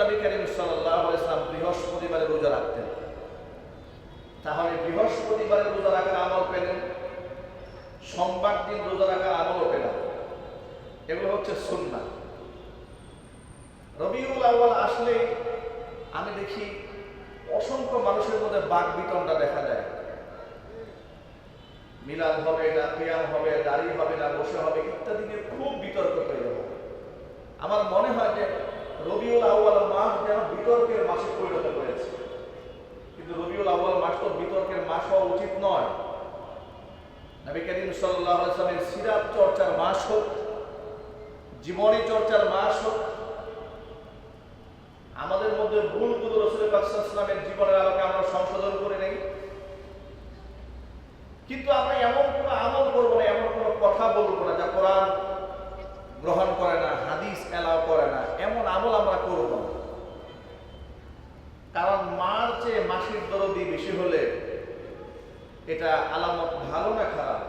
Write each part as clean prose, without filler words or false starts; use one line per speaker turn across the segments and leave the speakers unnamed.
নবী করিম সাল্লাল্লাহু আলাইহি ওয়াসাল্লাম বৃহস্পতিবারে রোজা রাখতেন। তাহলে বৃহস্পতিবারে রোজা রাখার আমল পেলেন, সোমবার দিন রোজা রাখার আমলও পেলাম। এগুলো হচ্ছে সুন্নাহ। রবিউল আউয়াল আসলে আমি দেখি অসংখ্য মানুষের মধ্যে বাক বিতণ্ডা দেখা যায়। মিলাদ হবে না, কিয়াম হবে, দাড়ি হবে না, বসে হবে ইত্যাদি নিয়ে খুব বিতর্ক তৈরি হয়। আমার মনে হয় যে রবিউল আউয়াল মাস যেন বিতর্কের মাসে পরিণত হয়েছে, কিন্তু রবিউল আউয়াল মাস তো বিতর্কের মাস হওয়া উচিত নয়। নবী করিম সাল্লাল্লাহু আলাইহি ওয়াসাল্লামের সিরাত চর্চার মাস হোক, জীবনী চর্চার মাস হোক, আমাদের মধ্যে ভুলগুলো রাসূল পাক সাল্লাল্লাহু আলাইহি ওয়াসাল্লামের জীবনের আলোকে আমরা সংশোধন করে নেই। কিন্তু আমরা এমন কোনো আমল করবো না, এমন কোনো কথা বলবো না যা কোরআন গ্রহণ করে না, হাদিস এলাও করে না, এমন আমল আমরা করব না। কারণ মার চেয়ে মাসির দরদি বেশি হলে এটা আলামত ভালো না খারাপ?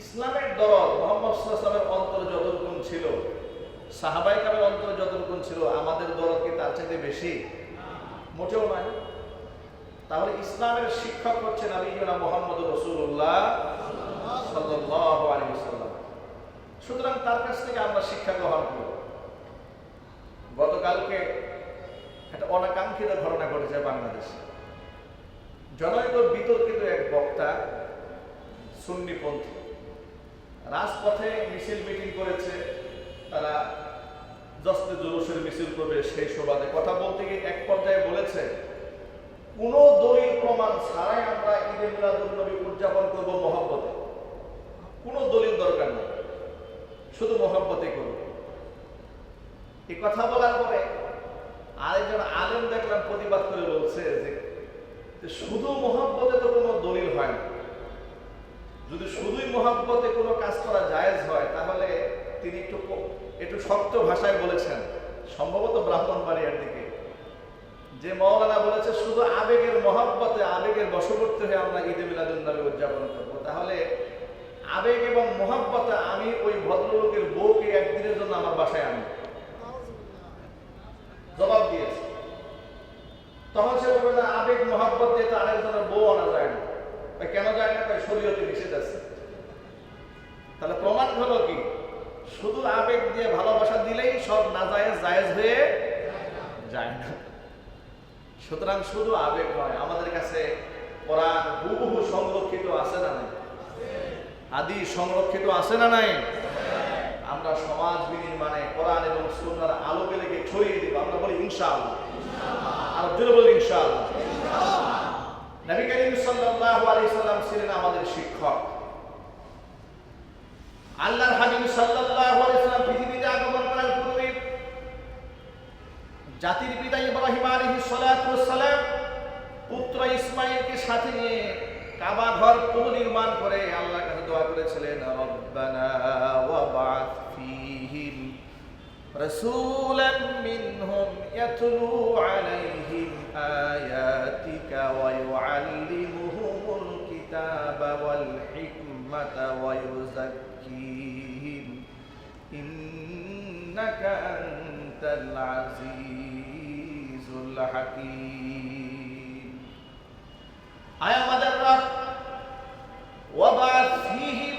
ইসলামের দরদ মুহাম্মদ সাল্লাল্লাহু আলাইহি ওয়াসাল্লামের অন্তরে যতটুকু ছিল, সাহাবায়ে কেরামের অন্তরে যতটুকু ছিল, আমাদের দরদ কি তার চাইতে বেশি? মোটেও নয়। তাহলে ইসলামের শিক্ষক হচ্ছে নবীনা মুহাম্মদুর রাসূলুল্লাহ সাল্লাল্লাহু আলাইহি ওয়াসাল্লাম। সুতরাং তার কাছ থেকে আমরা শিক্ষা গ্রহণ করব। গতকালকে একটা অনাকাঙ্ক্ষিত ঘটনা ঘটেছে বাংলাদেশে। জনৈক বিতর্কিত এক বক্তা সুন্নিপন্থী রাজপথে মিছিল মিটিং করেছে। তারা জশ্নে জুলুসের মিছিল করবে, সেই সুবাদে কথা বলতে গিয়ে এক পর্যায়ে বলেছে, কোন দলিল প্রমাণ ছাড়াই আমরা ঈদে মিলাদুন নবী উদযাপন করব মহব্বতে। কোনো দলিল দরকার নেই, শুধু মহব্বতে করব। এই কথা বলার পরে আরেকজন আলেম দেখলাম প্রতিবাদ করে বলছে যে শুধু মহব্বতে তো কোনো দলিল হয় না। যদি শুধুই মহব্বতে কোনো কাজ করা জায়েজ হয়, তাহলে তিনি একটু শক্ত ভাষায় বলেছেন, সম্ভবত ব্রাহ্মণবাড়িয়ার দিকে, যে মাওলানা বলেছে শুধু আবেগের মহব্বতে, আবেগের বশবর্তী হয়ে আমরা ঈদে মিলাদুন নবী উদযাপন করব। তাহলে আবেগ এবং মহব্বতে আমি ওই ভদ্রলোকের বউকে একদিনের জন্য আমার বাসায় আনি, জবাব দিয়েছে। তখন সে বলবে না, আবেগ মহব্বত দিয়ে তো আরেকজনের বউ আনা যায় না। কেন যায় না? শরীয়তে নিষেধ আছে। তাহলে প্রমাণ হলো কি? শুধু আবেগ দিয়ে ভালোবাসা দিলেই সব নাজায়েজ জায়েজ হয়ে যায় না। সুতরাং শুধু আবেগ নয়, আমাদের কাছে কোরআন হুবহু সংরক্ষিত আছে না নাই? হাদিস সংরক্ষিত আছে না নাই? আমরা সমাজ বিনির্মাণে কোরআন এবং সুন্নাহর আলোকে লেগে ছড়িয়ে দিব। আমরা বলি ইনশাআল্লাহ, আর জোরে বলি ইনশাআল্লাহ। নবী করিম সাল্লাল্লাহু আলাইহি ওয়াসাল্লাম ছিলেন আমাদের শিক্ষক। আল্লাহর হাবিব সাল্লাল্লাহু আলাইহি ওয়াসাল্লাম পৃথিবীতে আগমন করার পূর্বে জাতির পিতা ইব্রাহিম আলাইহিস সালাতু ওয়াস সালাম পুত্র ইসমাঈলকে সাথে নিয়ে কাবা ঘর পুনর্নির্মাণ করে আল্লাহর কাছে দোয়া করেছিলেন, রব্বানা ওয়াবআথ ফীহিম রাসূলাম মিনহুম ইয়াতলু আলাইহিম আয়াতিকা ওয়া ইউআল্লিমুহুমুল কিতাবা ওয়াল হিকমাতা ওয়া ইউযাক্কিহিম ইন্নাকা আনতাল আজিজুল হাকীম। আয় আমাদের রব, ওয়াবাত ফীহিম,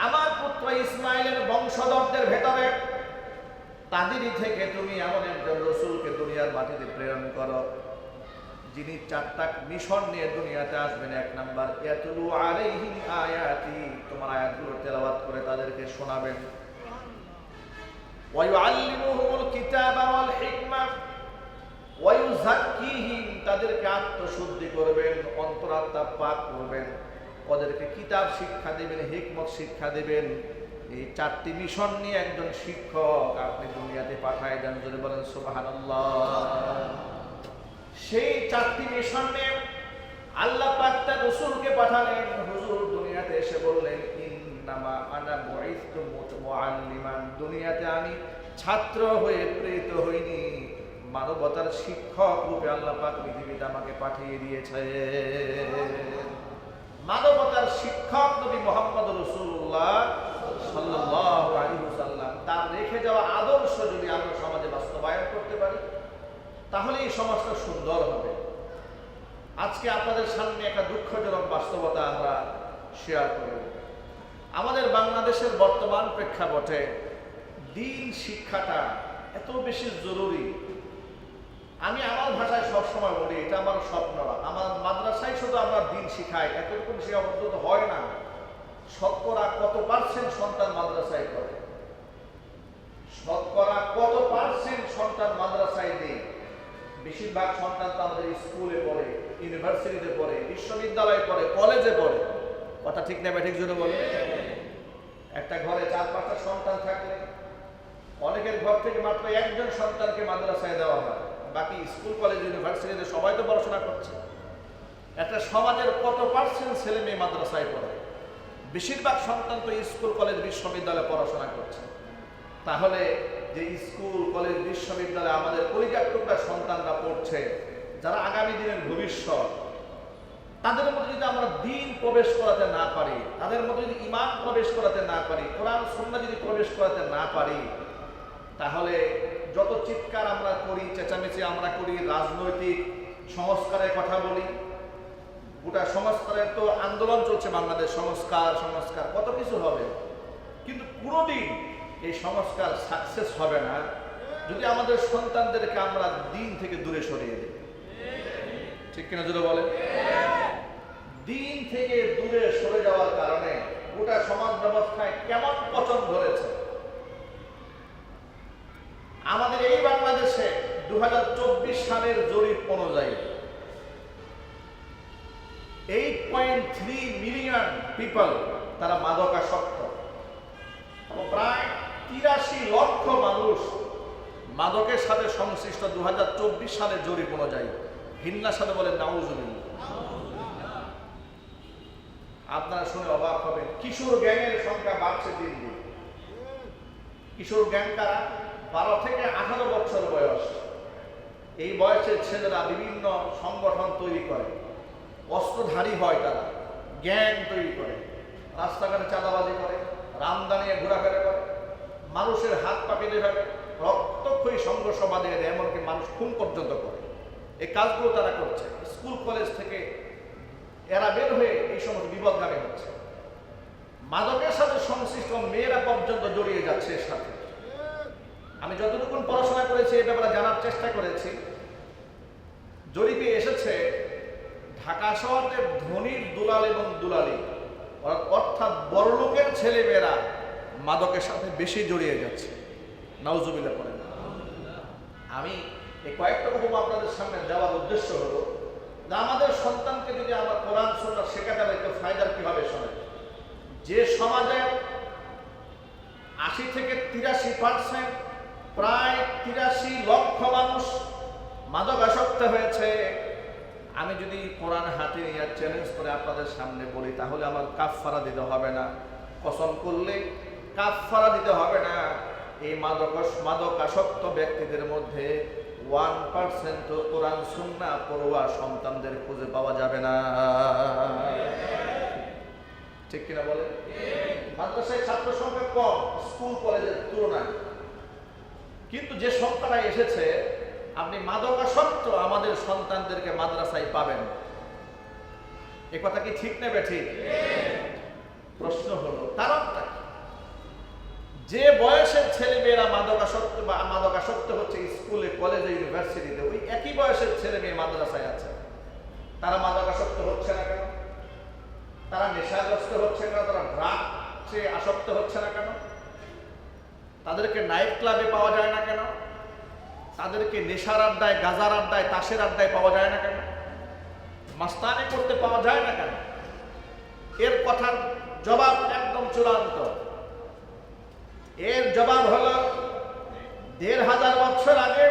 আমার পুত্র ইসমাঈলের বংশধরদের ভেতরে তাদেরই থেকে তুমি এমন একজন রাসূলকে দুনিয়ার মাটিতে প্রেরণ করো, যিনি চারটা মিশন নিয়ে দুনিয়াতে আসবেন। এক নাম্বার, ইয়াতলু আলাইহিম আয়াতি, তোমার আয়াতগুলো তেলাওয়াত করে তাদেরকে শোনাবেন। ওয়া ইউআল্লিমুহুমুল কিতাবা ওয়াল হিকমা ওয়া ইউযাক্কিহিম, তাদেরকে আত্মশুদ্ধি করবেন, অন্তরাত্মা পাক করবেন, ওদেরকে কিতাব শিক্ষা দেবেন, হিকমত শিক্ষা দেবেন। এই চারটি মিশন নিয়ে একজন শিক্ষক আপনি দুনিয়াতে পাঠায় দেন। যদি বলেন সুবহানাল্লাহ। সেই চারটি মিশন নিয়ে আল্লাহ পাক তার রাসূলকে পাঠালেন। হুজুর দুনিয়াতে এসে বললেন, ইন্নামা আনা বুইসতু মুআল্লিমান, দুনিয়াতে আমি ছাত্র হয়ে প্রেরিত হইনি, মানবতার শিক্ষক রূপে আল্লাহ পাক পৃথিবীতে আমাকে পাঠিয়ে দিয়েছে। মানবতার শিক্ষক নবী মুহাম্মদ রাসূলুল্লাহ সাল্লাল্লাহু আলাইহি ওয়াসাল্লাম, তার রেখে যাওয়া আদর্শ যদি আমরা সমাজে বাস্তবায়ন করতে সমাজটা সুন্দর হবে। আজকে আপনাদের সামনে একটা দুঃখজনক বাস্তবতা আমরা শেয়ার করব। আমাদের বাংলাদেশের বর্তমান প্রেক্ষাপটে দিন শিক্ষাটা এত বেশি জরুরি। আমি আমার ভাষায় সবসময় বলি, এটা আমার স্বপ্ন। আমার মাদ্রাসায় শুধু আমরা দিন শিখাই, এতটুকু সীমাবদ্ধ হয় না। শতকরা কত পার্সেন্ট সন্তান মাদ্রাসায় পড়ে? শতকরা কত পার্সেন্ট সন্তান মাদ্রাসায় দেয়? বেশিরভাগ সন্তান তো আমাদের স্কুলে পড়ে, ইউনিভার্সিটিতে পড়ে, বিশ্ববিদ্যালয়ে পড়ে, কলেজে পড়ে। কথা ঠিক না ঠিক জন্য বলে? একটা ঘরে 4-5টা সন্তান থাকলে অনেকের ঘর থেকে মাত্র একজন সন্তানকে মাদ্রাসায় দেওয়া হয়, বাকি স্কুল কলেজ ইউনিভার্সিটিতে সবাই তো পড়াশোনা করছে। একটা সমাজের কত পার্সেন্ট ছেলে মেয়ে মাদ্রাসায় পড়ে? বেশিরভাগ সন্তান তো স্কুল কলেজ বিশ্ববিদ্যালয়ে পড়াশোনা করছে। তাহলে যে স্কুল কলেজ বিশ্ববিদ্যালয়ে আমাদের কলিজার টুকরা সন্তানরা পড়ছে, যারা আগামী দিনের ভবিষ্যৎ, তাদের মধ্যে যদি আমরা দিন প্রবেশ করাতে না পারি, তাদের মধ্যে যদি ঈমান প্রবেশ করাতে না পারি, কোরআন সুন্নাহ যদি প্রবেশ করাতে না পারি, তাহলে যত চিৎকার আমরা করি, চেঁচামেচি আমরা করি, রাজনৈতিক সংস্কারের কথা বলি, গোটা সংস্কারের তো আন্দোলন চলছে বাংলাদেশ, সংস্কার সংস্কার কত কিছু হবে, কিন্তু কোনোদিন এই সংস্কার সাকসেস হবে না যদি আমাদের সন্তানদেরকে আমরা দিন থেকে দূরে সরিয়ে দিই। ঠিক কিনা যদি বলেন? দিন থেকে দূরে সরে যাওয়ার কারণে গোটা সমাজ ব্যবস্থায় কেমন পচন ধরেছে। আমাদের এই বাংলাদেশে 2024 সালের জরিপ অনুযায়ী 8.3 মিলিয়ন পিপল তারা মাদকাসক্ত, প্রায় 83 লক্ষ মানুষ মাদকের সাথে সংশ্লিষ্ট 2024 সালের জরিপ অনুযায়ী। ঘৃণার সাথে বলেন নাউজুবিল্লাহ। আপনারা শুনে অবাক হবেন, কিশোর গ্যাংয়ের সংখ্যা বাড়ছে দিন দিন। কিশোর গ্যাং কারা? 12 থেকে 18 বছর বয়স। এই বয়সের ছেলেরা বিভিন্ন সংগঠন তৈরি করে, অস্ত্রধারী হয়, তারা গ্যাং তৈরি করে, রাস্তাঘাটে চাঁদাবাজি করে, রামদানিয়ে ঘোরাফেরা করে, মানুষের হাত পা কেটে ফেলে, রক্তক্ষয়ী সংঘর্ষ বাঁধিয়ে দেয়, এমনকি মানুষ খুন পর্যন্ত করে। এই কাজগুলো তারা করছে। স্কুল কলেজ থেকে এরা বের হয়ে এই সমস্ত বিপদগামী হচ্ছে। মাদকের সাথে সংশ্লিষ্ট মেয়েরা পর্যন্ত জড়িয়ে যাচ্ছে এর সাথে। আমি যতটুকু পড়াশোনা করেছি এই ব্যাপারে জানার চেষ্টা করেছি, জরিপে এসেছে ঢাকা শহরের ধনীর দুলাল এবং দুলালি, অর্থাৎ বড়লোকের ছেলেমেয়েরা মাদকের সাথে বেশি জড়িয়ে যাচ্ছে। নাউজুবিল্লাহ করেন। আমি এই কয়েকটা উপমা আপনাদের সামনে দেওয়ার উদ্দেশ্য হলো যে আমাদের সন্তানকে যদি আমরা কোরআন সুন্নাহ শেখাতে পারি তো ফায়দার কি হবে শোনেন। যে সমাজে 80 থেকে 83%, প্রায় 83 লক্ষ মানুষ মাদকাসক্ত হয়েছে, আমি যদি কোরআন হাতে নিয়ে চ্যালেঞ্জ করে আপনাদের সামনে বলি তাহলে আমার কাফফারা দিতে হবে না, কসম করলে কাফফারা দিতে হবে না। এই মাদকাসক্ত ব্যক্তিদের মধ্যে 1% তো কোরআন সুন্নাহ পড়ুয়া সন্তানদের খুঁজে পাওয়া যাবে না। ঠিক কিনা বলে? মাদ্রাসায় ছাত্র সংখ্যা কম স্কুল কলেজের তুলনায়, কিন্তু যে সংখ্যাটা এসেছে, আপনি মাদকাসক্ত আমাদের সন্তানদেরকে মাদ্রাসায় পাবেন। এ কথা কি ঠিক নেবে? ঠিক। প্রশ্ন হলো কারণটা কি? যে বয়সের ছেলে মেয়েরা মাদকাসক্ত হচ্ছে স্কুলে কলেজে ইউনিভার্সিটিতে, ওই একই বয়সের ছেলে মেয়ে মাদ্রাসায় আছে, তারা মাদকাসক্ত হচ্ছে না কেন? তারা নেশাগ্রস্ত হচ্ছে কেন? তারা ড্রাগসে আসক্ত হচ্ছে না কেন? তাদেরকে নাইট ক্লাবে পাওয়া যায় না কেন? তাদেরকে নেশার আড্ডায়, গাজার আড্ডায়, তাসের আড্ডায় পাওয়া যায় না কেন? মাস্তানি করতে পাওয়া যায় না কেন? এর কথার জবাব একদম চূড়ান্ত। এর জবাব হলো 1500 বছর আগে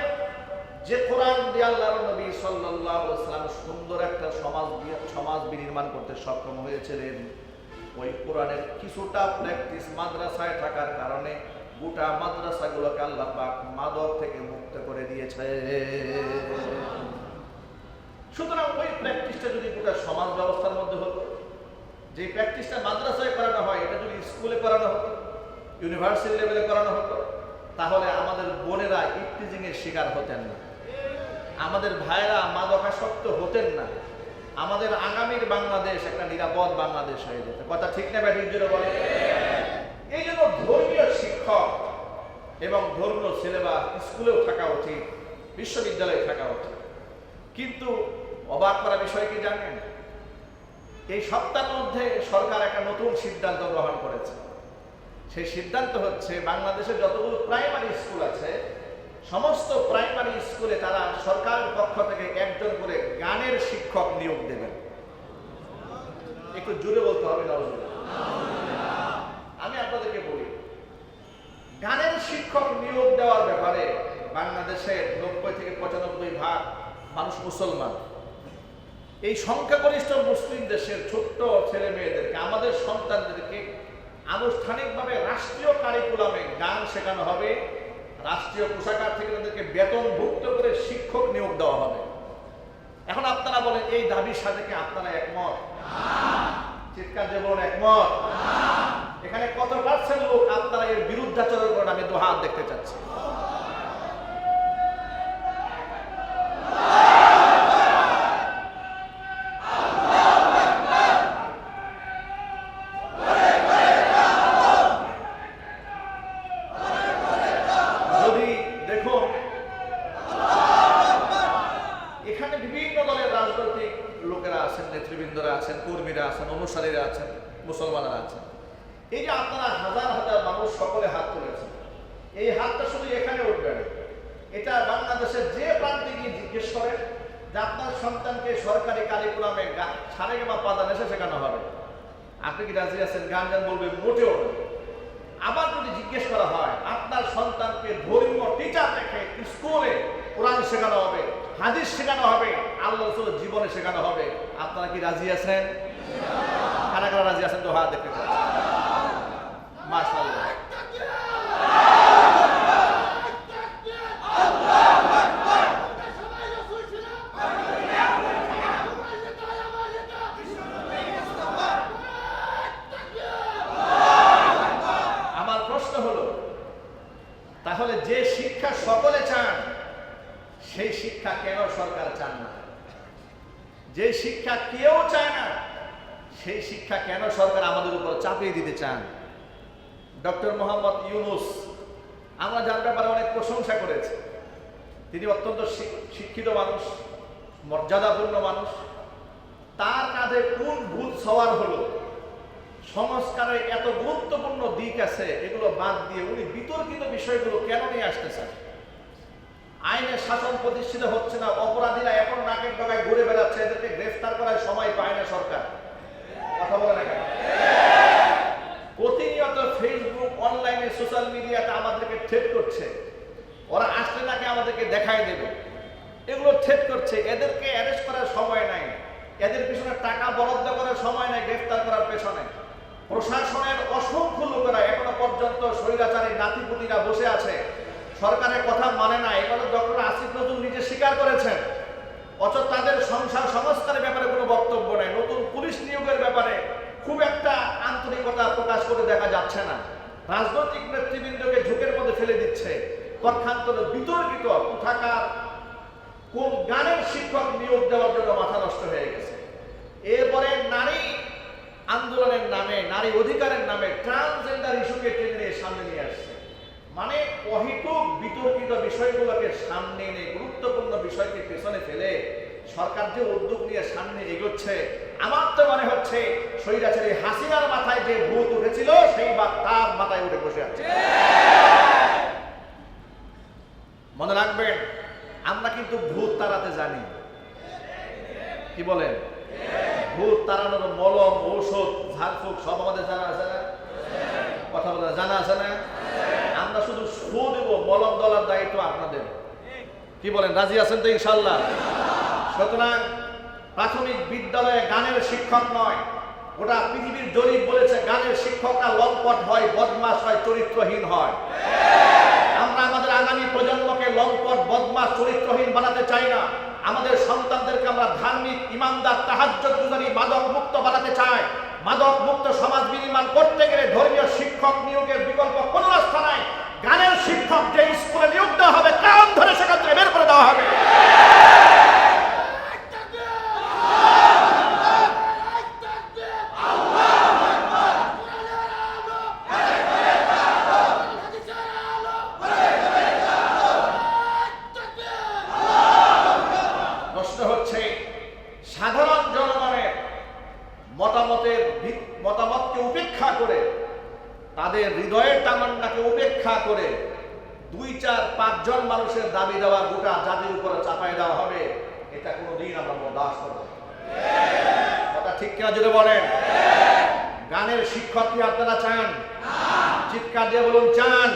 যে কোরআন দিয়ে আল্লাহর নবী সাল্লাল্লাহু আলাইহি ওয়াসাল্লাম সুন্দর একটা সমাজ বিনির্মাণ করতে সক্ষম হয়েছিলেন, ওই কোরআনের কিছুটা প্র্যাকটিস মাদ্রাসায় থাকার কারণে গোটা মাদ্রাসাগুলোকে আল্লাহ পাক মাদক থেকে মুক্ত করে দিয়েছে। সুতরাং ওই প্র্যাকটিসটা যদি গোটা সমাজ ব্যবস্থার মধ্যে হতো, যে প্র্যাকটিসটা মাদ্রাসায় করানো হয় এটা যদি স্কুলে করানো হতো, ইউনিভার্সিটি লেভেলে করানো হতো, তাহলে আমাদের বোনেরা ইফটিজিং এর শিকার হতেন না। আমাদের ভাইরা মাদকাসক্ত হতেন না, আমাদের আগামীর বাংলাদেশ একটা নিরাপদ বাংলাদেশ হয়ে যেত। কথা ঠিক না ব্যাটিক জুড়ে বলে? এই জন্য ধর্মীয় শিক্ষক এবং ধর্মীয় সিলেবাস স্কুলেও থাকা উচিত, বিশ্ববিদ্যালয়ে থাকা উচিত। কিন্তু অবাক করা বিষয় কি জানেন, এই সপ্তাহের মধ্যে সরকার একটা নতুন সিদ্ধান্ত গ্রহণ করেছে। সেই সিদ্ধান্ত হচ্ছে বাংলাদেশে যতগুলো প্রাইমারি স্কুল আছে সমস্ত প্রাইমারি স্কুলে তারা সরকারের পক্ষ থেকে একজন করে গানের শিক্ষক নিয়োগ দেবেন। একটু জোরে বলতে হবে না? আমি আপনাদেরকে বলি, গানের শিক্ষক নিয়োগ দেওয়ার ব্যাপারে বাংলাদেশের 90-95% মানুষ মুসলমান। এই সংখ্যাগরিষ্ঠ মুসলিম দেশের ছোট্ট ছেলে মেয়েদেরকে, আমাদের সন্তানদেরকে আনুষ্ঠানিকভাবে রাষ্ট্রীয় কারিকুলামে গান শেখানো হবে, রাষ্ট্রীয় কোষাগার থেকে তাদেরকে বেতনভুক্ত করে শিক্ষক নিয়োগ দেওয়া হবে। এখন আপনারা বলেন এই দাবির সাথে কি আপনারা একমত? চিৎকার দিয়ে বলুন একমত। এখানে কত পার্সেন্ট লোক আপনারা এর বিরুদ্ধাচরণ করেন? আমি দু হাত দেখতে চাচ্ছি। নেতৃবৃন্দরা আছেন, কর্মীরা আছেন, অনুসারীরা আছেন, মুসলমানরা আছেন। এই যে আপনারা হাজার হাজার মানুষ সকলে হাত তুলেছেন, এই হাতটা শুধু এখানে উঠবে না, এটা বাংলাদেশের যে প্রান্তে গিয়ে জিজ্ঞেস করেন যে আপনার সন্তানকে সরকারি কারিকুলামে সারেগামা পাদা নেশা শেখানো হবে, আপনি কি রাজি আছেন? গান গান বলবে মোটেও না। আবার যদি জিজ্ঞেস করা হয় আপনার সন্তানকে ধর্মীয় টিচার রেখে স্কুলে কোরআন শেখানো হবে, হাদিস শেখানো হবে, আল্লাহ রাসূলের জীবনে শেখানো হবে, আপনারা কি রাজি আছেন? কারা কারা রাজি আছেন? তো হাত দেখতে চাই। মাশাআল্লাহ। আমার প্রশ্ন হলো, তাহলে যে শিক্ষা সকলে চান সেই শিক্ষা কেন সরকার চান না? যে শিক্ষা কেউ চায় না সেই শিক্ষা কেন সরকার আমাদের উপর চাপিয়ে দিতে চান? ডক্টর মোহাম্মদ ইউনূস, আমরা যার ব্যাপারে অনেক প্রশংসা করেছি, তিনি অত্যন্ত শিক্ষিত মানুষ, মর্যাদাপূর্ণ মানুষ। তার কাঁধে কোন ভূত সওয়ার হলো? সংস্কারের এত গুরুত্বপূর্ণ দিক আছে, এগুলো বাদ দিয়ে উনি বিতর্কিত বিষয়গুলো কেন নিয়ে আসতেছেন? আইনের শাসন প্রতিষ্ঠিত হচ্ছে না, অপরাধীরা এখন নাকের ডগায় ঘুরে বেড়াচ্ছে, এদেরকে গ্রেফতার করার সময় পায় না সরকার। কথা বলে না কেন? প্রতিনিয়ত ফেসবুক, অনলাইনে, সোশ্যাল মিডিয়াতে আমাদেরকে থ্রেট করছে, ওরা আসলে নাকি আমাদেরকে দেখায় দেবে, এগুলো থ্রেট করছে। এদেরকে অ্যারেস্ট করার সময় নাই, এদের পিছনে টাকা বরাদ্দ করার সময় নাই গ্রেফতার করার পেছনে। প্রশাসনের অসংখ্য লোকেরা এখনো পর্যন্ত স্বৈরাচারী নাতিপুতিরা বসে আছে, সরকারের কথা মানে না। এগুলো ডক্টর আসিফ নজরুল নিজে স্বীকার করেছেন। অথচ তাদের সংসার সংস্কারের ব্যাপারে কোনো বক্তব্য নাই, নতুন পুলিশ নিয়োগের ব্যাপারে খুব একটা আন্তরিকতা প্রকাশ করে দেখা যাচ্ছে না। রাজনৈতিক নেতৃবৃন্দকে ঝুঁকের মধ্যে ফেলে দিচ্ছে। পক্ষান্তরে বিতর্কিত কোথাকার কোন গানের শিক্ষক নিয়োগ দেওয়ার জন্য মাথা নষ্ট হয়ে গেছে। এরপরে নারী আন্দোলনের নামে, নারী অধিকারের নামে ট্রান্সজেন্ডার ইস্যুকে টেনে নিয়ে সামনে নিয়ে আসছে। মানে অহেতুক বিতর্কিত বিষয়গুলোকে সামনে এনে গুরুত্বপূর্ণ বিষয়কে পেছনে ফেলে সরকার যে উদ্যোগ নিয়ে সামনে এগোচ্ছে, আমার তো মনে হচ্ছে স্বৈরাচারী হাসিনার মাথায় যে ভূত উঠেছিল সেই বা তার মাথায় উঠে বসে আছে। মনে রাখবেন, আমরা কিন্তু ভূত তাড়াতে জানি। কি বলেন? ভূত তাড়ানোর মলম, ঔষধ, ঝাড়ফুঁক সব আমাদের জানা আছে না? কথা বলে জানা আছে না? আমরা শুধু শু দেব, মলম দলার দায়িত্ব আপনাদের। কি বলেন? রাজি আছেন তো ইনশাল্লাহ? সুতরাং প্রাথমিক বিদ্যালয়ে গানের শিক্ষক নয়, গোটা পৃথিবীর জরিপ বলেছে গানের শিক্ষকরা লম্পট হয়, বদমাশ হয়, চরিত্রহীন হয়। আমরা আমাদের আগামী প্রজন্মকে লম্পট, বদমাশ, চরিত্রহীন বানাতে চাই না। আমাদের সন্তানদেরকে আমরা ধার্মিক, ইমানদার, তাহাজ্জুদগুজারি, মাদক মুক্ত বানাতে চাই। মাদক মুক্ত সমাজ বিনির্মাণ করতে গেলে ধর্মীয় শিক্ষক নিয়োগের বিকল্প কোনো রাস্তা নাই। গানের শিক্ষক যে স্কুলে নিয়োগ দেওয়া হবে, কান ধরে সেখান থেকে বের করে দেওয়া হবে। মানুষের দাবি দেওয়া গোটা জাতির উপরে চাপায় দেওয়া হবে, এটা কোনোদিন আমরা বরদাস্ত করব না। কথা ঠিক কিনা জোরে বলেন। গানের শিক্ষক কি আপনারা চান? চিৎকার দিয়ে বলুন চান।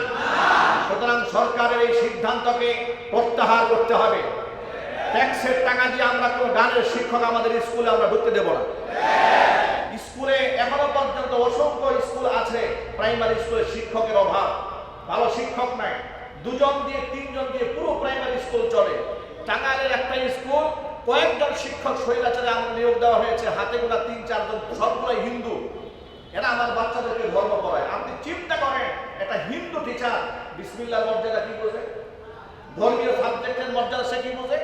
সুতরাং সরকারের এই সিদ্ধান্তকে প্রত্যাহার করতে হবে। ট্যাক্সের টাকা দিয়ে আমরা কোনো গানের শিক্ষক আমাদের স্কুলে আমরা ঢুকতে দেব না। স্কুলে এখনো পর্যন্ত অসংখ্য স্কুল আছে, প্রাইমারি স্কুলে শিক্ষকের অভাব, ভালো শিক্ষক নাই, 2 জন দিয়ে 3 জন দিয়ে পুরো প্রাইমারি স্কুল চলে। টাঙ্গাইলের একটা স্কুল কয়েকজন শিক্ষক স্বৈরাচারে আমরা নিয়োগ দেওয়া হয়েছে, হাতে গোনা 3-4 জন, সবগুলোই হিন্দু। এরা আমার বাচ্চাদেরকে ধর্ম পড়ায়। আপনি চিন্তা করেন, একটা হিন্দু টিচার বিসমিল্লাহর মর্যাদা কি বোঝে, ধর্মীয় সাবজেক্টের মর্যাদা সে কি বোঝে,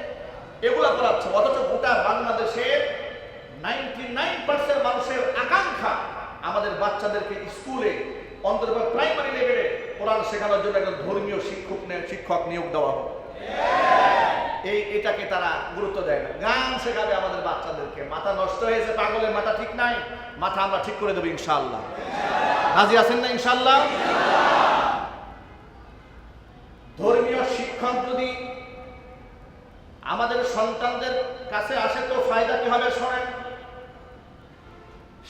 এগুলা করাচ্ছে। অথচ গোটা বাংলাদেশের 99% মানুষের আকাঙ্ক্ষা আমাদের বাচ্চাদেরকে স্কুলে অন্তত প্রাইমারি লেভেলে কোরআন শেখানোর জন্য একজন ধর্মীয় শিক্ষক নিয়োগ দেওয়া হবে। এটাকে তারা গুরুত্ব দেয় না। গান শেখাবে আমাদের বাচ্চাদেরকে। মাথা নষ্ট হয়েছে, পাগলের মাথা ঠিক নাই, মাথা আমরা ঠিক করে দেবো ইনশাআল্লাহ। রাজি আছেন না ইনশাআল্লাহ? ধর্মীয় শিক্ষক যদি আমাদের সন্তানদের কাছে আসে তো ফায়দা কি হবে শোনেন।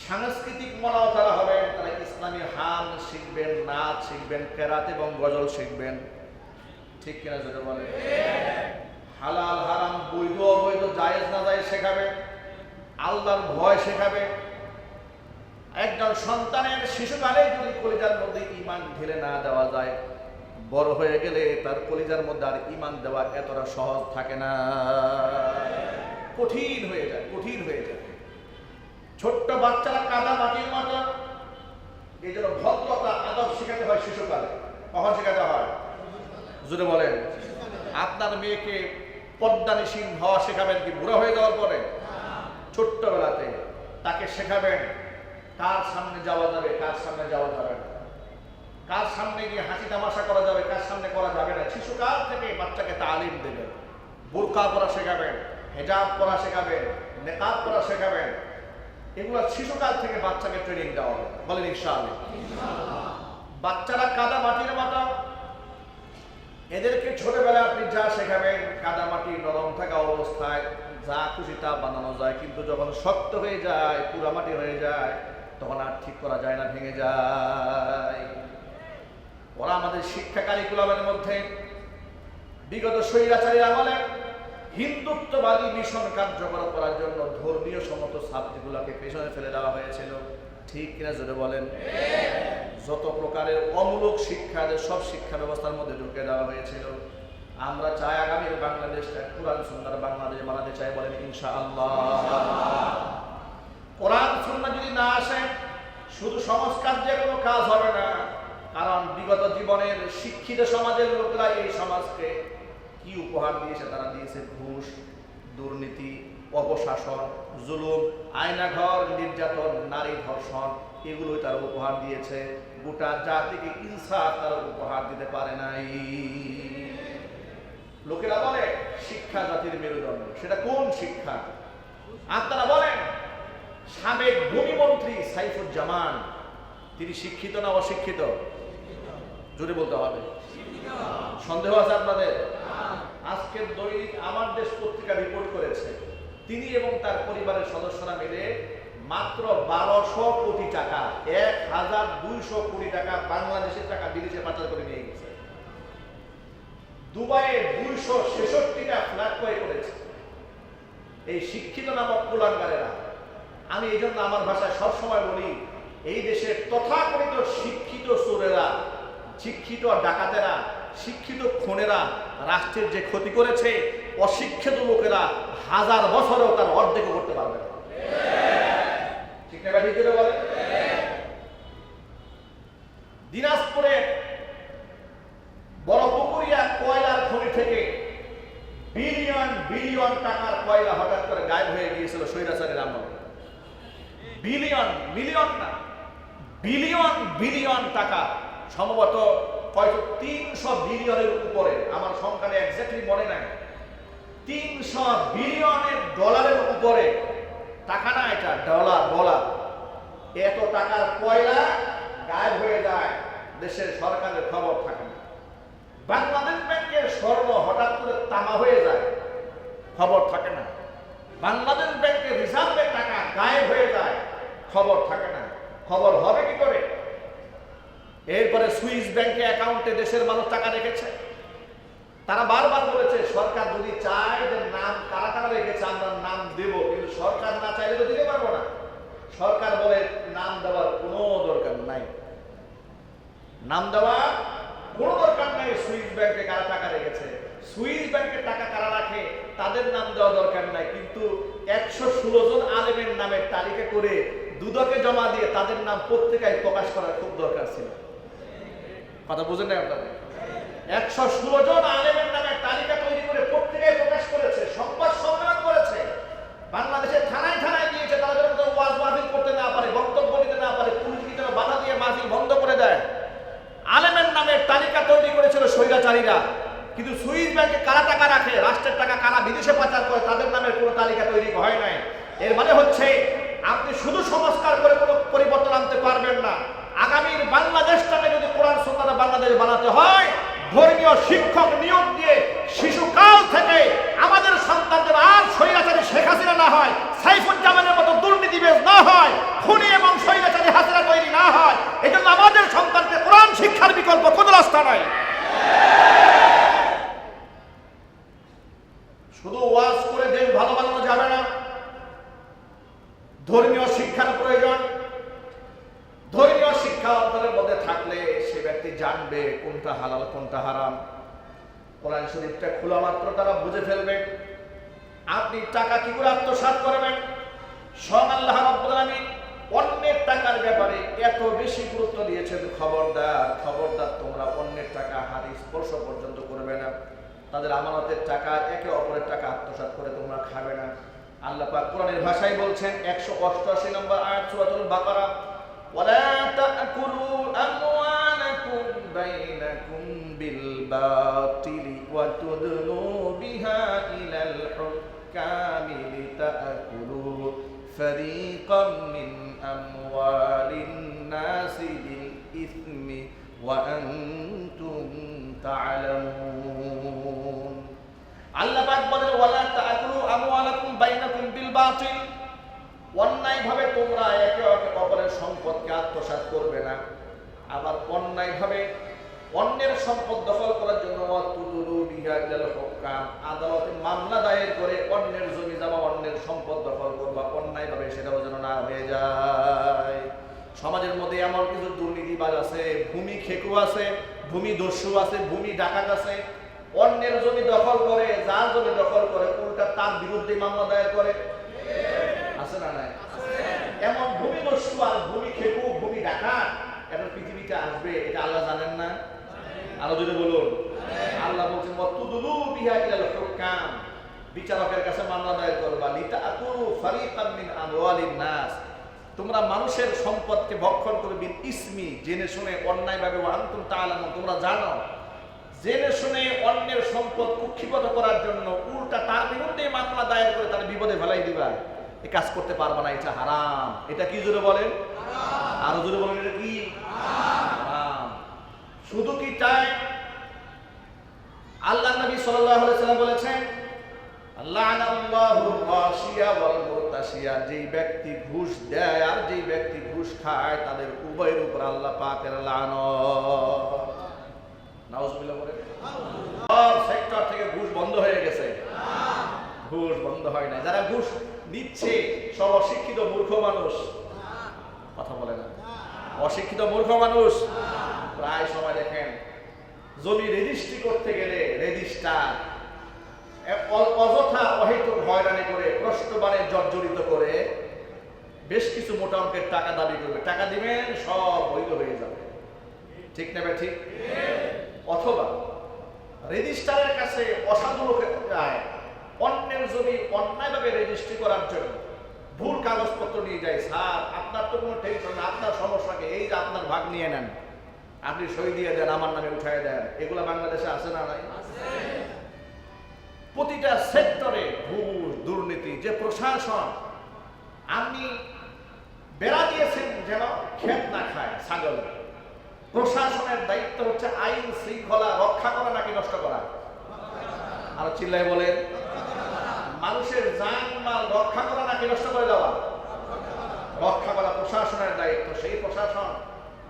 সাংস্কৃতিক মনাও তারা হবেন, তারা ইসলামী হাম শিখবেন, নাচ শিখবেন, কেরাত এবং গজল শিখবেন। ঠিক কিনা জোরে বলে। হালাল হারাম, বৈধ অবৈধ, জায়েজ না জায়েজ শেখাবে, আল্লাহর ভয় শেখাবে। একজন সন্তানের শিশুকালে যদি কলিজার মধ্যে ঈমান ঢেলে না দেওয়া যায়, বড় হয়ে গেলে তার কলিজার মধ্যে আর ঈমান দেওয়া এতটা সহজ থাকে না, কঠিন হয়ে যায়, কঠিন হয়ে যায়। ছোট্ট বাচ্চারা কাদা মাটির মতো, এই জন্য ভদ্রতা আদব শেখাতে হয় শিশুকালে। কখন শেখাতে হয়? জোরে বলেন। আপনার মেয়েকে পর্দানিসীন হওয়া শেখাবেন কি বুড়া হয়ে যাওয়ার পরে? ছোট্টবেলাতে তাকে শেখাবেন কার সামনে যাওয়া যাবে, কার সামনে যাওয়া যাবে না, কার সামনে গিয়ে হাসি তামাশা করা যাবে, কার সামনে করা যাবে না। শিশুকাল থেকে বাচ্চাকে তালিম দেবেন। বোরকা পরা শেখাবেন, হেজাব পরা শেখাবেন, নেকাব পরা শেখাবেন। এগুলো শিশুকাল থেকে বাচ্চাকে ট্রেনিং দেওয়া হবে। বলেন ইনশাআল্লাহ। বাচ্চারা কাদা মাটির মতো, এদেরকে ছোটবেলায় আপনি যা শেখাবেন, কাদা মাটি নরম থাকা অবস্থায় যা খুশি তা বানানো যায়, কিন্তু যখন শক্ত হয়ে যায়, পুরা মাটি হয়ে যায়, তখন আর ঠিক করা যায় না, ভেঙে যায়। ওরা আমাদের শিক্ষা কারিকুলামের মধ্যে বিগত স্বৈরাচারীর আমলে হিন্দুত্ববাদী মিশন কার্যকর করার জন্য ধর্মীয় সমস্ত ছাত্রীগুলোকে পেছনে ফেলে দেওয়া হয়েছিল। ঠিক কিনা জোরে বলেন। যত প্রকারের অমূলক শিক্ষা, সব শিক্ষা ব্যবস্থার মধ্যে ঢুকে দেওয়া হয়েছিল। আমরা চাই আগামীর বাংলাদেশটা কোরআন সুন্নাহর বাংলাদেশ বানাতে চাই। বলেন ইনশাআল্লাহ। কোরআন সুন্নাহ যদি না আসে, শুধু সংস্কার দিয়ে কোনো কাজ হবে না। কারণ বিগত জীবনের শিক্ষিত সমাজের লোকেরা এই সমাজকে কি উপহার দিয়েছে? তারা দিয়েছে ঘুষ, দুর্নীতি, অপশাসন, জুলুম, আয়নাঘর, নির্যাতন, নারী ধর্ষণ, এগুলোই তারা উপহার দিয়েছে। গোটা জাতিকে ইনসাফ তারা উপহার দিতে পারে নাই। লোকেরা বলে শিক্ষা জাতির মেরুদণ্ড। সেটা কোন শিক্ষা? আপনারা বলেন সাবেক ভূমিমন্ত্রী সাইফুজ্জামান, তিনি শিক্ষিত না অশিক্ষিত? জোরে বলতে হবে। সন্দেহ আছে আপনাদের? আজকের দৈনিক আমার দেশ পত্রিকা রিপোর্ট করেছে, তিনি এবং তার পরিবারের সদস্যরা মিলে মাত্র 1200 কোটি টাকা, 1200 কোটি টাকা বাংলাদেশের টাকা বিদেশে পাচার করে নিয়ে গেছে। দুবাইয়ে 266টা ফ্ল্যাট ক্রয় করেছে এই শিক্ষিত নামক কুলাঙ্গারেরা। আমি এই জন্য আমার ভাষায় সবসময় বলি, এই দেশের তথাকথিত শিক্ষিত চোরেরা, শিক্ষিত ডাকাতেরা, শিক্ষিত খুনেরা রাষ্ট্রের যে ক্ষতি করেছে, অশিক্ষিত লোকেরা 1000 বছরেও তার অর্ধেক করতে পারবে না। ঠিক না ঠিক বলে? দিনাজপুরে বড়পুকুরিয়া কয়লার খনি থেকে বিলিয়ন বিলিয়ন টাকার কয়লা হঠাৎ করে গায়েব হয়ে গিয়েছিল স্বৈরাচারের আমলে। বিলিয়ন, মিলিয়ন না, বিলিয়ন বিলিয়ন টাকা, সম্ভবত হয়তো 300 বিলিয়নের উপরে, আমার সংখ্যাটা এক্স্যাক্টলি মনে নাই, 300 বিলিয়নের ডলারের উপরে টাকা না, এটা ডলার। এত টাকার কয়লা গায়েব হয়ে যায়, দেশের সরকারের খবর থাকে না। বাংলাদেশ ব্যাংকের স্বর্ণ হঠাৎ করে তামা হয়ে যায়, খবর থাকে না। বাংলাদেশ ব্যাংকের রিজার্ভের টাকা গায়েব হয়ে যায়, খবর থাকে না। খবর হবে কি করে? এরপরে সুইস ব্যাংকে অ্যাকাউন্টে দেশের মানুষ টাকা রেখেছে। তারা বারবার বলেছে সরকার যদি চায় যে নাম কারা কারা রেখেছে আমরা নাম দেব, কিন্তু সরকার না চাইলে তো দিতে পারবো না। সরকার বলে নাম দেওয়ার কোনো দরকার নাই, নাম দেওয়া কোনো দরকার নাই। সুইস ব্যাংকে কারা টাকা রেখেছে, সুইস ব্যাংকে টাকা কারা রাখে তাদের নাম দেওয়া দরকার নাই, কিন্তু 116 জন আলেমের নামের তালিকা করে দুদকে জমা দিয়ে তাদের নাম পত্রিকায় প্রকাশ করা খুব দরকার ছিল। কথা বুঝেন না আপনারা? 116 জন আলেমের নামের তালিকা তৈরি করে পত্রিকায় প্রকাশ করেছে, সংবাদ সম্মেলন করেছে, বাংলাদেশের থানায় থানায় গিয়েছে। তারা যেন ওয়াজ মাহফিল করতে না পারে, বক্তব্য দিতে না পারে, পুলিশকে যেন বাধা দিয়ে মাহফিল বন্ধ করে দেয়। আলেমের নামের তালিকা তৈরি করেছিল স্বৈরাচারীরা, কিন্তু সুইস ব্যাংকে কারা টাকা রাখে, রাষ্ট্রের টাকা কারা বিদেশে পাচার করে, তাদের নামের কোনো তালিকা তৈরি হয় নাই। এর মানে হচ্ছে আপনি শুধু সংস্কার করে কোনো পরিবর্তন আনতে পারবেন না। আগামীর বাংলাদেশটাকে যদি কোরআন সুন্নাহ বাংলাদেশ বানাতে হয়, ধর্মীয় শিক্ষক নিয়োগ দিয়ে শিশুকাল থেকে আমাদের সন্তানদের আর স্বৈরাচারী শেখ হাসিনা না হয়, সাইফুজ্জামানের মতো দুর্নীতিবাজ না হয়, খুনি এবং স্বৈরাচারী হাসিনা তৈরি না হয়, এজন্য আমাদের সন্তানকে কোরআন শিক্ষার বিকল্প কোনো রাস্তা নাই। শুধু ওয়াজ করে দেশ ভালো বানানো যাবে না, ধর্মীয় শিক্ষার প্রয়োজন। ধর্মীয় শিক্ষা অন্তরের মধ্যে থাকলে সে ব্যক্তি জানবে কোনটা হালাল কোনটা হারাম। কোরআন শরীফটা খোলা মাত্র তারা বুঝে ফেলবে। আপনি টাকা কি করে আত্মসাৎ করবেন? স্বয়ং আল্লাহ রাব্বুল আলামিন অন্যের টাকার ব্যাপারে এত বেশি গুরুত্ব দিয়েছেন, খবরদার খবরদার তোমরা অন্যের টাকা হাত স্পর্শ পর্যন্ত করবে না। তাদের আমানতের টাকা, একে অপরের টাকা আত্মসাৎ করে তোমরা খাবে না। আল্লাহ পাক কোরআনের ভাষায় বলছেন 188 নম্বর আয়াত সূরাতুল বাকারা, ওয়ালা তাকুলু আমওয়ালাকুম বাইনাকুম বিল বাতিলি ওয়া তুদলু বিহা ইলাল হুকামি লিতাকুলু ফারীকাম মিন আমওয়ালিন নাসি বিল ইসমি ওয়া আনতুম তা'লামুন। আল্লাহ পাক বলেন ওয়ালা তাকুলু আমওয়ালাকুম বাইনাকুম বিল বাতিল, অন্যায়ভাবে তোমরা একে অপরের সম্পদকে আত্মসাৎ করবে না। আবার অন্যায়ভাবে অন্যের সম্পদ দখল করার জন্য তুদুলু বিহা ইলাল হুকাম, আদালতে মামলা দায়ের করে অন্যের জমি জমা অন্যের সম্পদ দখল করবা, অন্যায়ভাবে সেটাও যেন না হয়ে যায়। সমাজের মধ্যে এমন কিছু দুর্নীতিবাজ আছে, ভূমি খেকু আছে, ভূমি দস্যু আছে, ভূমি ডাকাত আছে, অন্যের জমি দখল করে, যার জমি দখল করে উল্টা তার বিরুদ্ধে মামলা দায়ের করে, আছে না নাই? এমন ভূমি দস্যু আর ভূমি খেকু, ভূমি ডাকাত এটা পৃথিবীতে আসবে, এটা আল্লাহ জানেন না? আরো যদি বলুন, আল্লাহ বলছেন ওয়াতুদুলু বিহা ইলাল হুকাম, বিচারকের কাছে মামলা দায়ের করবা, লিতাকুলু ফারীকাম মিন আমওয়ালিন নাস, তোমরা মানুষের সম্পদকে ভক্ষণ করবে, বিল ইসমি, জেনে শুনে অন্যায়ভাবে, ওয়া আনতুম তা'লামুন, তোমরা জানো। জেনে শুনে অন্যের সম্পদ কুক্ষিগত করার জন্য উল্টা তার বিরুদ্ধে মামলা দায়ের করে তার বিপদে ফেলাই দিবা, এই কাজ করতে পারবা না, এটা হারাম। এটা কি জোরে বলেন? আরো জোরে বলেন, এটা কি হারাম। শুধু কি তাই? আল্লাহ নবী সাল্লাল্লাহু আলাইহি ওয়াসাল্লাম বলেছেন লা'নাল্লাহু রাশিয়া ওয়াল মুরতাশিয়া, যেই ব্যক্তি ঘুষ দেয় আর যেই ব্যক্তি ঘুষ খায় তাদের উভয়ের উপর আল্লাহ পাকের লানত। নাউজুবিল্লাহ বলেন। সব সেক্টর থেকে ঘুষ বন্ধ হয়ে গেছে, ঘুষ বন্ধ হয় না। যারা ঘুষ নিচ্ছে সব অশিক্ষিত মূর্খ মানুষ, কথা বলে না, অশিক্ষিত মূর্খ মানুষ। প্রায় সময় দেখেন জমি রেজিস্ট্রি করতে গেলে রেজিস্ট্রার অযথা অহেতুক হয়রানি করে, প্রশ্নবাণে জর্জরিত করে বেশ কিছু মোটা অঙ্কের টাকা দাবি করবে, টাকা দিবেন সব বৈধ হয়ে যাবে, ঠিক না ভাই? ঠিক। অথবা রেজিস্ট্রারের কাছে অসাধু লোকের যায়, অন্যের জমি অন্যায়ভাবে রেজিস্ট্রি করার জন্য ভুল কাগজপত্র নিয়ে যায়। স্যার আপনার তো কোনো টেনশন না, আপনার সমস্যাকে এই যে আপনার ভাগ নিয়ে নেন, আপনি সই দিয়ে দেন, আমার নামে উঠায় দেন। এগুলা বাংলাদেশে আছে না নাই? প্রতিটা সেক্টরে ঘুষ, দুর্নীতি। যে প্রশাসন আপনি বেড়া দিয়েছেন যেন ক্ষেত না খায় ছাগল, প্রশাসনের দায়িত্ব হচ্ছে আইন শৃঙ্খলা রক্ষা করা নাকি নষ্ট করা? আর চিল্লায় বলেন, মানুষের জানমাল রক্ষা করা নাকি নষ্ট করে দেওয়া? রক্ষা করা প্রশাসনের দায়িত্ব। সেই প্রশাসন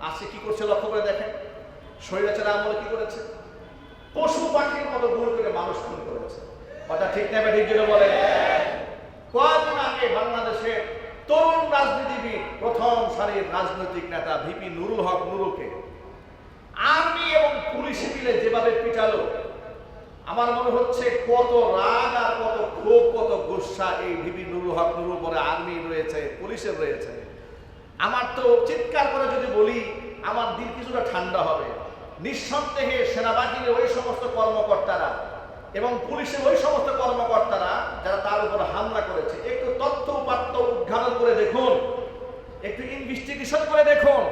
আজকে কি করছে লক্ষ্য করে দেখেন। স্বৈরাচার আমলে কি করেছে? পশু পাখির মতো গুণ করে মানুষ খুন করেছে। কথা ঠিক না ঠিক যেটা বলে। কয়েকদিন আগে বাংলাদেশের তরুণ রাজনীতিবিদ, প্রথম সারির রাজনৈতিক নেতা ভিপি নুরুল হক নুরুকে আর্মি এবং পুলিশ মিলে যেভাবে পিটালো, আমার মনে হচ্ছে কত রাগ আর কত ক্ষোভ, কত গুসা এই ভিপি নুরুল হক নুরুর পরে আর্মি রয়েছে, পুলিশের রয়েছে। আমার তো চিৎকার করে যদি বলি আমার দিল কিছুটা ঠান্ডা হবে। নিঃসন্দেহে সেনাবাহিনীর ওই সমস্ত কর্মকর্তারা এবং পুলিশের ওই সমস্ত কর্মকর্তারা যারা তার উপর হামলা করেছে, একটু তথ্য উপাত্ত উদ্ঘাটন করে দেখুন, একটু ইনভেস্টিগেশন করে দেখুন,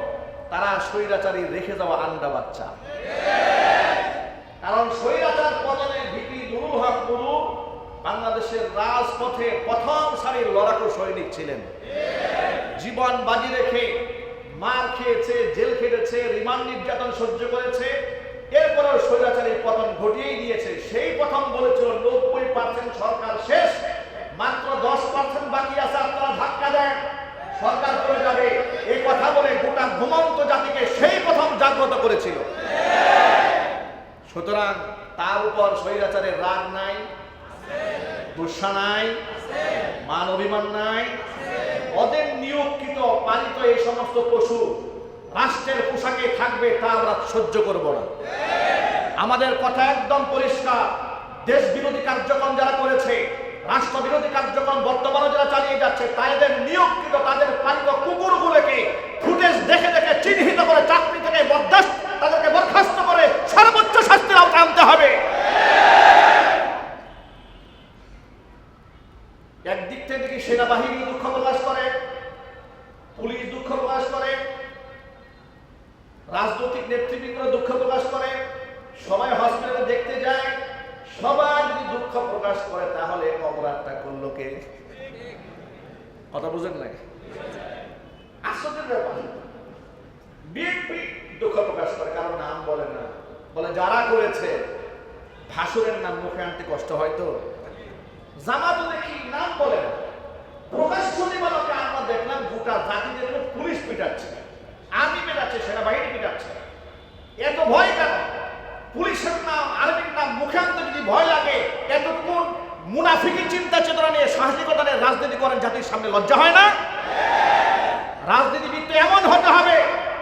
তারা স্বৈরাচারী রেখে যাওয়া আন্ডা বাচ্চা। কারণ স্বৈরাচার পতনে ভিপি নুরুল হক নুরু বাংলাদেশের রাজপথে প্রথম সারির লড়াকু সৈনিক ছিলেন। জীবন বাজি রেখে মার খেয়েছে, জেল খেটেছে, রিমান্ড নির্যাতন সহ্য করেছে, এরপরেও স্বৈরাচারীর পতন ঘটিয়েই দিয়েছে। সেই প্রথম বলেছিল 90% সরকার শেষ, মাত্র 10% বাকি আছে, আপনারা ধাক্কা দেন সরকার করে যাবে, এই কথা বলে গোটা ঘুমন্ত জাতিকে সেই প্রথম জাগ্রত করেছিল। সুতরাং তার উপর স্বৈরাচারের রাগ নাই, গুসা নাই, মান অভিমান নাই। ওদের নিয়োগকৃত পালিত এই সমস্ত পশু রাষ্ট্রের পোশাকে থাকবে, তা আমরা সহ্য করব না। আমাদের কথা একদম পরিষ্কার, দেশ বিরোধী কার্যক্রম যারা করেছে, রাষ্ট্র বিরোধী কার্যক্রম বর্তমানে যারা চালিয়ে যাচ্ছে, তাদের নিয়োগকৃত তাদের পালিত কুকুরগুলোকে ফুটেজ দেখে দেখে চিহ্নিত করে চাকরি থেকে তাদেরকে বরখাস্ত করে সর্বোচ্চ শাস্তির আওতায় আনতে হবে। একদিক থেকে দেখি সেনাবাহিনী দুঃখ প্রকাশ করে, পুলিশ দুঃখ প্রকাশ করে, রাজনৈতিক নেতৃবৃন্দ দুঃখ প্রকাশ করে, সবাই হসপিটালে দেখতে যায়, সবাই যদি দুঃখ প্রকাশ করে তাহলে অপরাধটা করলো কে? কথা বুঝেন নাই? আশ্চর্যের ব্যাপার, বিএনপি দুঃখ প্রকাশ করে, কারণ নাম বলে না, বলে যারা করেছে ভাসুরের নাম মুখে আনতে কষ্ট হয় তো। জামাতও দেখি নাম বলে না, প্রকাশ্য দিবালোকে আমরা দেখলাম গোটা জাতি দেখলো পুলিশ পিটাচ্ছে, আর্মি পিটাচ্ছে, সেনাবাহিনী পিটাচ্ছে। এত ভয় কেন? পুলিশের নাম, আর্মির নাম মুখে আনতে যদি ভয় লাগে, এতটুকু মুনাফিকি চিন্তা চেতনা নিয়ে, সাহসিকতা নিয়ে রাজনীতি করেন, জাতির সামনে লজ্জা হয় না? রাজনীতিবিদ এমন হতে হবে,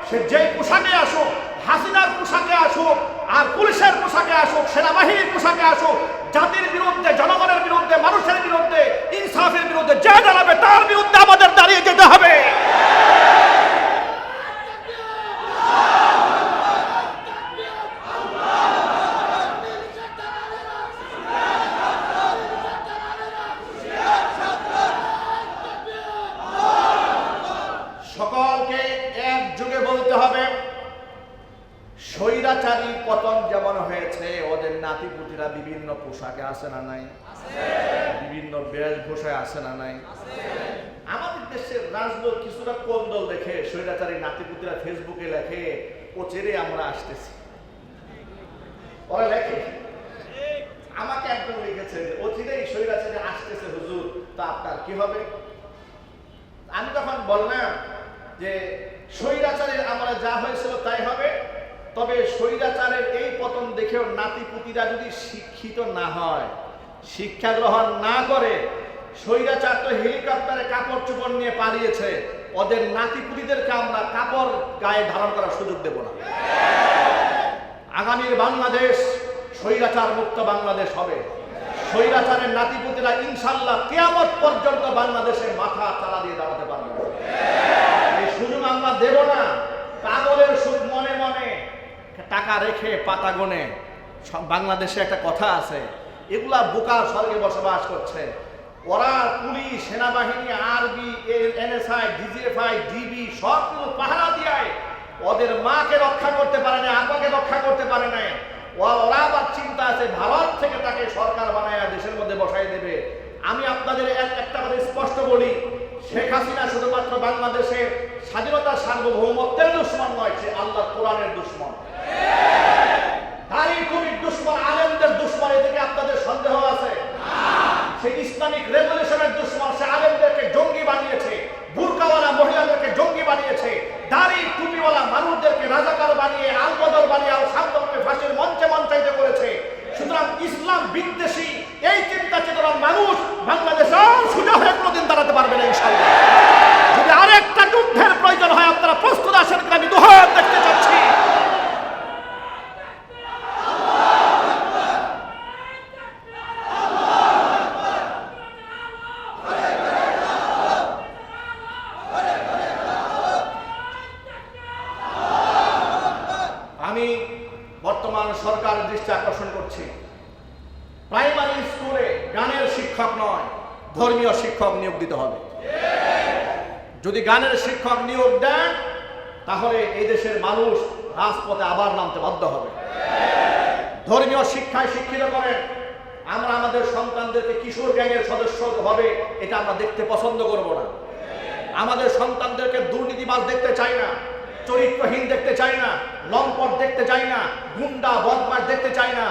সে যেই পোশাকে আসুক, হাসিনার পোশাকে আসুক, আর পুলিশের পোশাকে আসুক, সেনাবাহিনীর পোশাকে আসুক, জাতির বিরুদ্ধে, জনগণের বিরুদ্ধে, মানুষের বিরুদ্ধে, ইনসাফের বিরুদ্ধে যে দাঁড়াবে তার বিরুদ্ধে আমাদের দাঁড়িয়ে যেতে হবে। সকলকে একযোগে বলতে হবে, স্বৈরাচারী পতন যেমন হয়েছে, ওদের নাতিপুতিরা বিভিন্ন পোশাকে আছে না নাই? বিভিন্ন বেশভূষায় আছে না নাই? আমাদের দেশের রাজনৈতিক কিছুটা কোন্দল দেখে স্বৈরাচারী নাতিপুতিরা ফেসবুকে লেখে, ও চেরে আমরা আসতেছি। ওরা লেখে, আমাকে একদম লিখেছে যে ও চিরেই স্বৈরাচারী আসতেছে হুজুর, তা আপনার কি হবে? আমি তখন বললাম যে স্বৈরাচারের আমলে যা হয়েছিল তাই হবে, তবে স্বৈরাচারের এই পতন দেখেও নাতিপুতিরা যদি শিক্ষিত না হয়, শিক্ষা গ্রহণ না করে, স্বৈরাচার তো হেলিকপ্টারে কাপড় চোপড় নিয়ে পালিয়েছে, ওদের নাতিপুতিদেরকে আমরা কাপড় গায়ে ধারণ করার সুযোগ দেব না। আগামীর বাংলাদেশ স্বৈরাচার মুক্ত বাংলাদেশ হবে। স্বৈরাচারের নাতিপুতিরা ইনশাআল্লাহ কিয়ামত পর্যন্ত বাংলাদেশে মাথা চালা দিয়ে দাঁড়াতে পারবে। এই সুযোগ আমরা দেব না। পাগলের সুখ মনে মনে টাকা রেখে পাতা গনে। বাংলাদেশে একটা কথা আছে, এগুলা বোকার স্বর্গে বসবাস করছে। ওরা পুলিশ, সেনাবাহিনী, আর্মি, এনএসআই, ডিজিএফআই, ডিবি সব কিছু পাহারা দিয়ে ওদের মাকে রক্ষা করতে পারে না, আপাকে রক্ষা করতে পারে না। ওরা আবার চিন্তা আছে ভারত থেকে তাকে সরকার বানায় দেশের মধ্যে বসাই দেবে। আমি আপনাদের একটা কথা স্পষ্ট বলি, শেখ হাসিনা শুধুমাত্র বাংলাদেশের স্বাধীনতা সার্বভৌমত্বের দুশ্মন নয়, সে আল্লাহ কোরআনের দুশ্মন, দাড়ি টুপির দুশ্মন, আলেমদের দুশ্মন। এদিকে আপনাদের সন্দেহ আছে? সে ইসলামিক রেভলিউশনের দুশ্মন, সে আলেমদেরকে জঙ্গি বানিয়েছে, বুরকাওয়ালা মহিলাদেরকে জঙ্গি বানিয়েছে, দাড়ি টুপিওয়ালা মানুষদেরকে রাজাকার বানিয়ে, আলবদর বানিয়ে আল শান্তকে ফাঁসির মঞ্চে মঞ্চাইতে করেছে। সুতরাং ইসলাম বিদ্বেষী এই চিন্তা চেতনার মানুষ বাংলাদেশে সোজা হয়ে কোনোদিন দাঁড়াতে পারবে না ইনশাআল্লাহ। যদি আরেকটা যুদ্ধের প্রয়োজন হয় আপনারা প্রস্তুত আসেন কিনা আমি দুহাত দেখতে চাচ্ছি। আমি বর্তমান সরকারের দৃষ্টি আকর্ষণ করছি, প্রাইমারি স্কুলে গানের শিক্ষক নয়, ধর্মীয় শিক্ষক নিয়োগ দিতে হবে। যদি গানের শিক্ষক নিয়োগ দেন তাহলে এই দেশের মানুষ রাজপথে আবার নামতে বাধ্য হবে। ধর্মীয় শিক্ষায় শিক্ষিত করেন। আমরা আমাদের সন্তানদেরকে কিশোর গ্যাংয়ের সদস্য হবে এটা আমরা দেখতে পছন্দ করব না। আমাদের সন্তানদেরকে দুর্নীতিবাজ দেখতে চাই না, চরিত্রহীন দেখতে চাই না, লম্পট দেখতে চাই না, গুন্ডা বদমাশ দেখতে চাই না,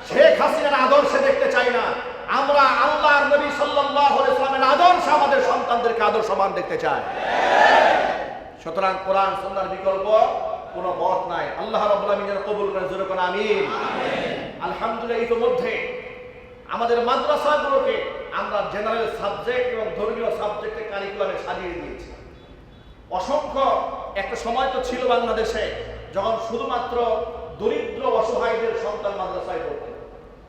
শেখ হাসিনার আদর্শে দেখতে চাই না। আমরা আল্লাহর নবী সাল্লাল্লাহু আলাইহি ওয়াসাল্লামের আদর্শ আমাদের সন্তানদেরকে আদর্শবান দেখতে চাই। সুতরাং কোরআন সুন্নাহর বিকল্প কোনো পথ নাই। আল্লাহ রাব্বুল আলামিন যেন কবুল করেন, জোরে কোন আমিন। আলহামদুলিল্লাহ, ইতিমধ্যে আমাদের মাদ্রাসাগুলোকে আমরা জেনারেল সাবজেক্ট এবং ধর্মীয় সাবজেক্টে কারিকুলামে সাজিয়ে দিয়েছি। অসংখ্য একটা সময় তো ছিল বাংলাদেশে যখন শুধুমাত্র দরিদ্র অসহায়দের সন্তান মাদ্রাসায় পড়তো।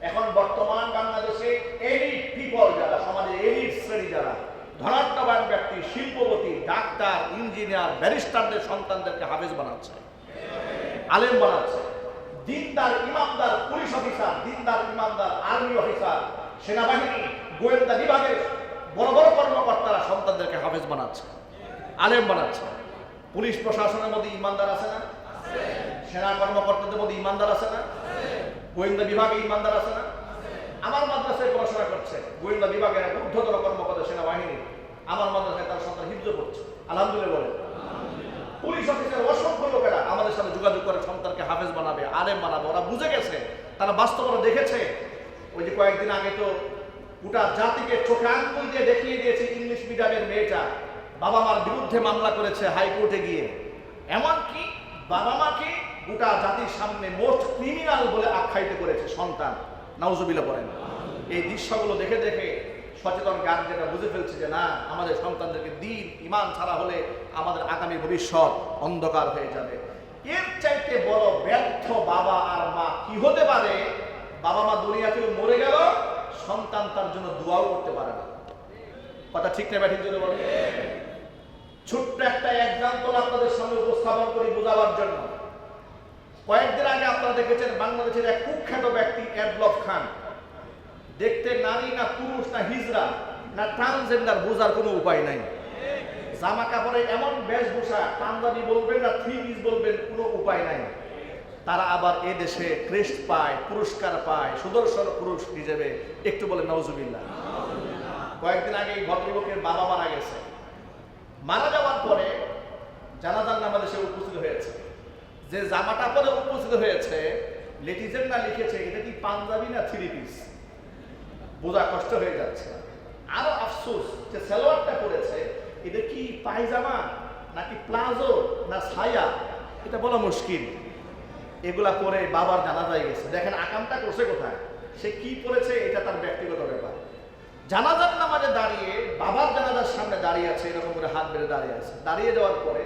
এখন বর্তমান বাংলাদেশে এলিট পিপল, যারা সমাজের এলিট শ্রেণী, যারা ধনাঢ্যবান ব্যক্তি, শিল্পপতি, ডাক্তার, ইঞ্জিনিয়ার, ব্যারিস্টারদের সন্তানদেরকে হাফেজ বানাচ্ছে, আলেম বানাচ্ছে। দিনদার ইমামদার পুলিশ অফিসার, দিনদার ইমামদার আর্মি অফিসার, সেনাবাহিনী, গোয়েন্দা বিভাগের বড় বড় কর্মকর্তারা সন্তানদেরকে হাফেজ বানাচ্ছে, আলেম বানাচ্ছে। পুলিশ প্রশাসনের মধ্যে ইমানদার আছে না? সেনা কর্মকর্তাদের মধ্যে ইমানদার আছে না? গোয়েন্দা বিভাগে ইমানদার আছে না? আমার মাদ্রাসায় পড়াশোনা করছে গোয়েন্দা বিভাগের এক ঊর্ধ্বতন কর্মকর্তা, সেনাবাহিনী, আমার মাদ্রাসায় তার সন্তান হিফজ পড়ছে, আলহামদুলিল্লাহ বলে। পুলিশ অফিসের অসংখ্য লোকেরা আমাদের সাথে যোগাযোগ করে সন্তানকে হাফেজ বানাবে, আলেম বানাবে। ওরা বুঝে গেছে, তারা বাস্তবতা দেখেছে। ওই যে কয়েকদিন আগে তো গোটা জাতিকে চোখে আঙ্গুল দিয়ে দেখিয়ে দিয়েছে ইংলিশ মিডিয়ামের মেয়েটা বাবা মার বিরুদ্ধে মামলা করেছে হাইকোর্টে গিয়ে। এমনকি বাবা মাকে গোটা জাতির সামনে মোস্ট ক্রিমিনাল বলে আখ্যায়িত করেছে সন্তান। নাউজুবিল্লাহ বলেন। এই দৃশ্যগুলো দেখে দেখে সচেতন গার্জেনরা বুঝে ফেলছে যে না, আমাদের সন্তানদেরকে দ্বীন ইমান ছাড়া হলে আমাদের আগামী ভবিষ্যৎ অন্ধকার হয়ে যাবে। এর চাইতে বড় ব্যর্থ বাবা আর মা কি হতে পারে? বাবা মা দুনিয়া থেকে মরে গেল, সন্তান তার জন্য দোয়াও করতে পারে না। কথা ঠিক না ব্যাঠিক জন্য বলেন। ছোট্ট একটা এক্সাম্পল আপনাদের সামনে উপস্থাপন করি বোঝাবার জন্য। কয়েকদিন আগে আপনারা দেখেছেন বাংলাদেশের এক কুখ্যাত ব্যক্তি এডলফ খান। দেখতে নারী না পুরুষ না হিজড়া না ট্রান্সজেন্ডার বোঝার কোনো উপায় নাই। জামা কাপড়ে এমন বেশভূষা, পাঞ্জাবি বলবেন না থ্রি পিস বলবেন, কোনো উপায় নাই। তারা আবার এ দেশে ক্রেস্ট পায়, পুরস্কার পায়, সুদর্শন পুরুষ হিসেবে। একটু বলে নাউজুবিল্লাহ। কয়েকদিন আগে এই ভদ্রলোকের বাবা মারা গেছে। মারা যাওয়ার পরে জানাজার নামাজে সে উপস্থিত হয়েছে। যে জামাটা পরে উপস্থিত হয়েছে, লেডিজেন্ডা লিখেছে এটা কি পাঞ্জাবি না থ্রি পিস, বোঝা কষ্ট হয়ে যাচ্ছে। আরো আফসোস যে সালোয়ারটা পরেছে এটা কি পায়জামা নাকি প্লাজো না ছায়া, এটা বলা মুশকিল। এগুলা পরে বাবার জানাজায় গেছে। দেখেন আকামটা করছে কোথায়, সে কি পড়েছে এটা তার ব্যক্তিগত ব্যাপার। জানাজার নামাজে দাঁড়িয়ে বাবার জানাজার সামনে দাঁড়িয়ে আছে, এরকম করে হাত বেড়ে দাঁড়িয়ে আছে। দাঁড়িয়ে যাওয়ার পরে